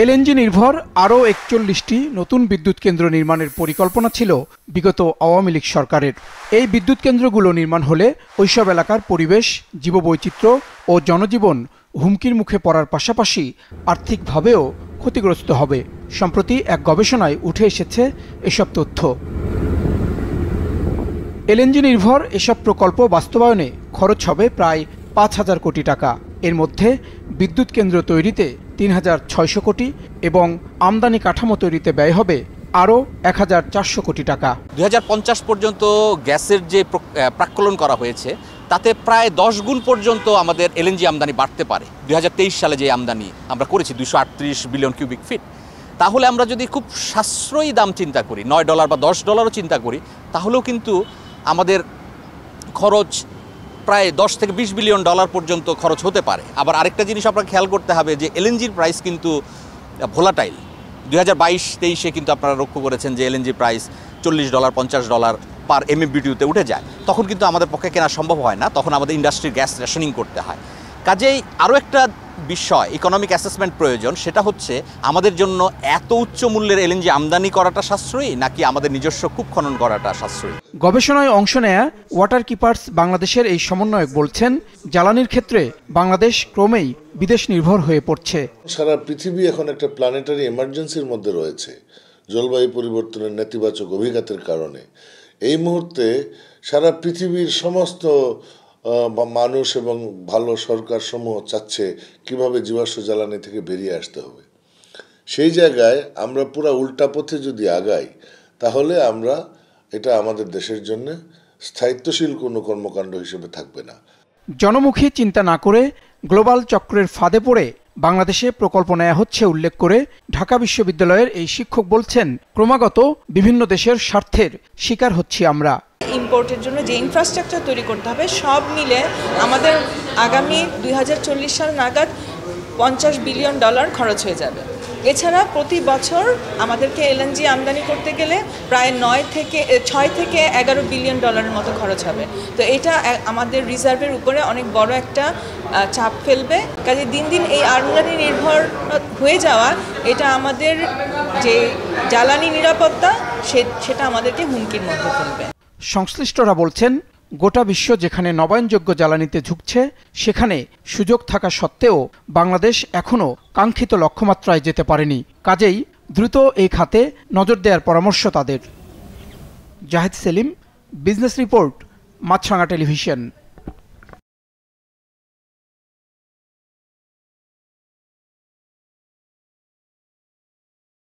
LNG নির্ভর আরও ৪১টি নতুন বিদ্যুৎ কেন্দ্র নির্মাণের পরিকল্পনা ছিল বিগত আওয়ামী লীগ সরকারের। এই বিদ্যুৎ কেন্দ্রগুলো নির্মাণ হলে ওইসব এলাকার পরিবেশ, জীববৈচিত্র্য ও জনজীবন হুমকির মুখে পড়ার পাশাপাশি আর্থিকভাবেও ক্ষতিগ্রস্ত হবে। সম্প্রতি এক গবেষণায় উঠে এসেছে এসব তথ্য। এলএনজি নির্ভর এসব প্রকল্প বাস্তবায়নে খরচ হবে প্রায় ৫,০০০ কোটি টাকা। এর মধ্যে বিদ্যুৎ কেন্দ্র তৈরিতে ৩,৬০০ কোটি এবং আমদানি কাঠামো তৈরিতে ব্যয় হবে আরও ১,৪০০ কোটি টাকা। ২০৫০ পর্যন্ত গ্যাসের যে প্রাক্কলন করা হয়েছে তাতে প্রায় ১০ গুণ পর্যন্ত আমাদের এলএনজি আমদানি বাড়তে পারে। ২০২৩ সালে যে আমদানি আমরা করেছি ২৩৮ বিলিয়ন কিউবিক ফিট, তাহলে আমরা যদি খুব সাশ্রয়ী দাম চিন্তা করি, $৯ বা $10ও চিন্তা করি, তাহলেও কিন্তু আমাদের খরচ প্রায় ১০ থেকে ২০ বিলিয়ন ডলার পর্যন্ত খরচ হতে পারে। আবার আরেকটা জিনিস আপনাকে খেয়াল করতে হবে যে এলএনজির প্রাইস কিন্তু ভোলাটাইল। ২০২২-২৩ কিন্তু আপনারা লক্ষ্য করেছেন যে এলএনজি প্রাইস $40, $50 পার MMBTU-তে উঠে যায়। তখন কিন্তু আমাদের পক্ষে কেনা সম্ভব হয় না, তখন আমাদের ইন্ডাস্ট্রির গ্যাস রেশনিং করতে হয়। কাজেই আরও একটা বিষয় ইকোনমিক অ্যাসেসমেন্ট প্রয়োজন, সেটা হচ্ছে আমাদের জন্য এত উচ্চ মূল্যের এলএনজি আমদানি করাটা সাশ্রয়ী নাকি আমাদের নিজস্ব কূপ খনন করাটা সাশ্রয়ী। গবেষণায় অংশ নেয়া ওয়াটার কিপার্স বাংলাদেশের এই সমন্বয়ক বলছেন, জ্বালানির ক্ষেত্রে বাংলাদেশ ক্রমেই বিদেশ নির্ভর হয়ে পড়ছে। সারা পৃথিবী এখন একটা প্ল্যানেটারি এমার্জেন্সির মধ্যে রয়েছে জলবায়ু পরিবর্তনের নেতিবাচক অভিঘাতের কারণে। এই মুহূর্তে সারা পৃথিবীর সমস্ত মানুষ এবং ভালো সরকার সমূহ চাচ্ছে কিভাবে জীবাশ্ম জ্বালানি থেকে বেরিয়ে আসতে হবে। সেই জায়গায় আমরা পুরো উল্টা পথে যদি আগাই, তাহলে এটা আমাদের দেশের জন্য স্থায়িত্বশীল কোনো কর্মকাণ্ড হিসেবে থাকবে না। জনমুখী চিন্তা না করে গ্লোবাল চক্রের ফাঁদে পড়ে বাংলাদেশে প্রকল্প নেওয়া হচ্ছে উল্লেখ করে ঢাকা বিশ্ববিদ্যালয়ের এই শিক্ষক বলছেন, ক্রমাগত বিভিন্ন দেশের স্বার্থের শিকার হচ্ছি আমরা। ইম্পোর্টের জন্য যে ইনফ্রাস্ট্রাকচার তৈরি করতে হবে, সব মিলে আমাদের আগামী ২০৪০ সাল নাগাদ $50 বিলিয়ন খরচ হয়ে যাবে। এছাড়া প্রতি বছর আমাদেরকে এলএনজি আমদানি করতে গেলে প্রায় ৬ থেকে ১১ বিলিয়ন ডলারের মতো খরচ হবে। তো এটা আমাদের রিজার্ভের উপরে অনেক বড় একটা চাপ ফেলবে। কাজে দিন দিন এই আমদানি নির্ভর হয়ে যাওয়া, এটা আমাদের যে জ্বালানি নিরাপত্তা সেটা আমাদেরকে হুমকির মধ্যে ফেলবে। সংশ্লিষ্টরা বলছেন, গোটা বিশ্ব যেখানে নবায়নযোগ্য জ্বালানিতে ঝুঁকছে, সেখানে সুযোগ থাকা সত্ত্বেও বাংলাদেশ এখনও কাঙ্ক্ষিত লক্ষ্যমাত্রায় যেতে পারেনি। কাজেই দ্রুত এই খাতে নজর দেওয়ার পরামর্শ তাদের। জাহিদ সেলিম, বিজনেস রিপোর্ট, মাছরাঙা টেলিভিশন।